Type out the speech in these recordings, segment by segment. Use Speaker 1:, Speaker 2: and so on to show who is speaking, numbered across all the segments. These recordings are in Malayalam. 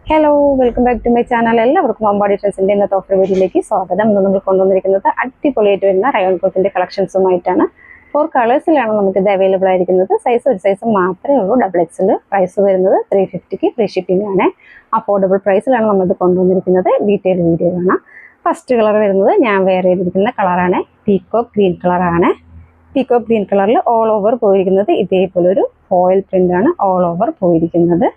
Speaker 1: Hello, welcome back to my channel. എല്ലാവർക്കും അമ്പാടി ഡ്രസ്സിൻ്റെ ഇന്നത്തെ ഓഫർ വീഡിയോയിലേക്ക് സ്വാഗതം. ഇന്ന് നമ്മൾ കൊണ്ടുവന്നിരിക്കുന്നത് അടിപൊളിയായിട്ട് വരുന്ന റയോൺ ക്ലോത്തിന്റെ കളക്ഷൻസുമായിട്ടാണ്. 4 കളേഴ്സിലാണ് നമുക്കിത് അവൈലബിൾ ആയിരിക്കുന്നത്. ഒരു സൈസ് മാത്രമേ ഉള്ളൂ, XXL. പ്രൈസ് വരുന്നത് 350 ഫ്രീ ഷിപ്പിംഗ് ആണ്. അഫോർഡബിൾ പ്രൈസിലാണ് നമ്മളിത് കൊണ്ടുവന്നിരിക്കുന്നത്. ഡീറ്റെയിൽ വീഡിയോ കാണാം. ഫസ്റ്റ് കളർ വരുന്നത് ഞാൻ വെയർ ചെയ്തിരിക്കുന്ന കളറാണ്, പീകോക്ക് ഗ്രീൻ കളറാണ്. പീകോക്ക് ഗ്രീൻ കളറിൽ ഓൾ ഓവർ പോയിരിക്കുന്നത് ഇതേപോലെ ഒരു ഫോയിൽ പ്രിന്റ് ആണ് ഓൾ ഓവർ പോയിരിക്കുന്നത്.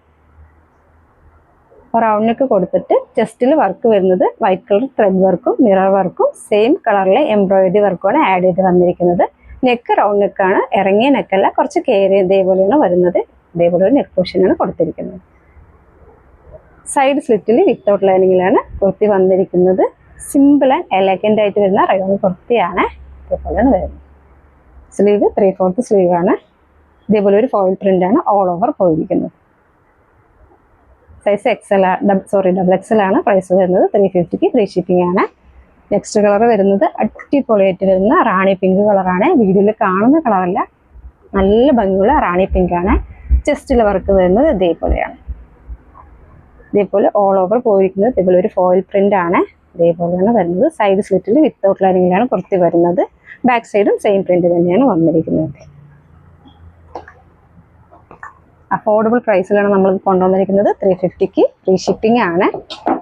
Speaker 1: റൗണ്ട് നെക്ക് കൊടുത്തിട്ട് ചെസ്റ്റിൽ വർക്ക് വരുന്നത് വൈറ്റ് കളർ ത്രെഡ് വർക്കും മിറർ വർക്കും സെയിം കളറിലെ എംബ്രോയിഡറി വർക്കുമാണ് ആഡ് ചെയ്ത് വന്നിരിക്കുന്നത്. നെക്ക് റൗണ്ട് നെക്കാണ്, ഇറങ്ങിയ നെക്കല്ല, കുറച്ച് കെയർ ഇതേപോലെയാണ് വരുന്നത്. ഇതേപോലെ ഒരു നെക്ക് പോർഷനാണ് കൊടുത്തിരിക്കുന്നത്. സൈഡ് സ്ലിറ്റിൽ വിത്തൗട്ട് ലൈനിങ്ങിലാണ് കുർത്തി വന്നിരിക്കുന്നത്. സിമ്പിൾ ആൻഡ് എലഗൻ്റ് ആയിട്ട് വരുന്ന റയോൺ കുർത്തിയാണ്. ഇതേപോലെയാണ് വരുന്നത്. സ്ലീവ് 3/4 സ്ലീവാണ്. ഇതേപോലെ ഒരു ഫോയിൽ പ്രിന്റ് ആണ് ഓൾ ഓവർ പോയിരിക്കുന്നത്. സൈസ് XXL ആണ്. പ്രൈസ് വരുന്നത് 350 ഫ്രീ ഷിപ്പിംഗ് ആണ്. നെക്സ്റ്റ് കളർ വരുന്നത് അടിപൊളിയായിട്ട് വരുന്ന റാണി പിങ്ക് കളറാണ്. വീഡിയോയിൽ കാണുന്ന കളറല്ല, നല്ല ഭംഗിയുള്ള റാണി പിങ്ക് ആണ്. ചെസ്റ്റിലെ വർക്ക് വരുന്നത് ഇതേപോലെയാണ്. ഇതേപോലെ ഓൾ ഓവർ പോയിരിക്കുന്നത് ഇതേപോലെ ഒരു ഫോയിൽ പ്രിന്റ് ആണ്. ഇതേപോലെയാണ് വരുന്നത്. സൈഡ് സ്ലിറ്റിൽ വിത്തൗട്ട് ലൈനിങ്ങിലാണ് കുർത്തി വരുന്നത്. ബാക്ക് സൈഡും സെയിം പ്രിന്റ് തന്നെയാണ് വന്നിരിക്കുന്നത്. അഫോർഡബിൾ പ്രൈസിലാണ് നമ്മൾ കൊണ്ടുവന്നിരിക്കുന്നത്. 350 ഫ്രീ ഷിപ്പിംഗ് ആണ്.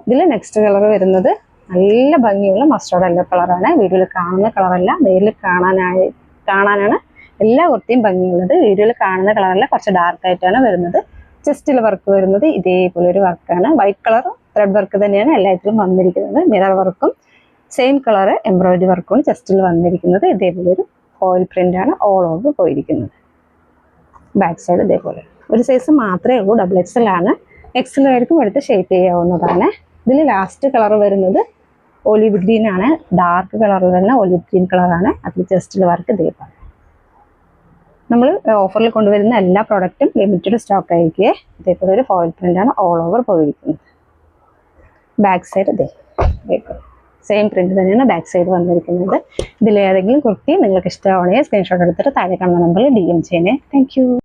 Speaker 1: ഇതിൽ നെക്സ്റ്റ് കളർ വരുന്നത് നല്ല ഭംഗിയുള്ള മസ്റ്റർഡ് യെല്ലോ കളറാണ്. വീഡിയോയിൽ കാണുന്ന കളറല്ല, നേരിൽ കാണാനാണ് എല്ലാ കുർത്തിയും ഭംഗിയുള്ളത്. വീഡിയോയിൽ കാണുന്ന കളറല്ല, കുറച്ച് ഡാർക്ക് ആയിട്ടാണ് വരുന്നത്. ചെസ്റ്റിൽ വർക്ക് വരുന്നത് ഇതേപോലെ ഒരു വർക്കാണ്. വൈറ്റ് കളർ ത്രെഡ് വർക്ക് തന്നെയാണ് എല്ലാത്തിലും വന്നിരിക്കുന്നത്. മിറർ വർക്കും സെയിം കളർ എംബ്രോയിഡറി വർക്കും ചെസ്റ്റിൽ വന്നിരിക്കുന്നത്. ഇതേപോലെ ഒരു ഫോയിൽ പ്രിന്റ് ആണ് ഓൾ ഓവർ പോയിരിക്കുന്നത്. ബാക്ക് സൈഡ് ഇതേപോലെ ഒരു സൈസ് മാത്രമേ ഉള്ളൂ, XXL ആണ്. XL ആയിരിക്കും എടുത്ത് ഷേപ്പ് ചെയ്യാവുന്നതാണ്. ഇതിൽ ലാസ്റ്റ് കളർ വരുന്നത് ഒലിവ് ഗ്രീൻ ആണ്. ഡാർക്ക് കളറിൽ വരുന്ന ഒലിവ് ഗ്രീൻ കളറാണ്. അതിൽ ചെസ്റ്റിൽ വർക്ക് ഇതേപോലെ. നമ്മൾ ഓഫറിൽ കൊണ്ടുവരുന്ന എല്ലാ പ്രോഡക്റ്റും ലിമിറ്റഡ് സ്റ്റോക്ക് ആയിരിക്കും. ഇതേപോലെ ഒരു ഫോയിൽ പ്രിന്റ് ആണ് ഓൾ ഓവർ പോയിരിക്കുന്നത്. ബാക്ക് സൈഡ് ഇതേപോലെ സെയിം പ്രിന്റ് തന്നെയാണ് ബാക്ക് സൈഡ് വന്നിരിക്കുന്നത്. ഇതിലേതെങ്കിലും കുർത്തി നിങ്ങൾക്ക് ഇഷ്ടമാണെങ്കിൽ സ്ക്രീൻഷോട്ട് എടുത്തിട്ട് താഴെ കാണുന്ന നമ്പറിൽ DM ചെയ്യണേ. Thank you.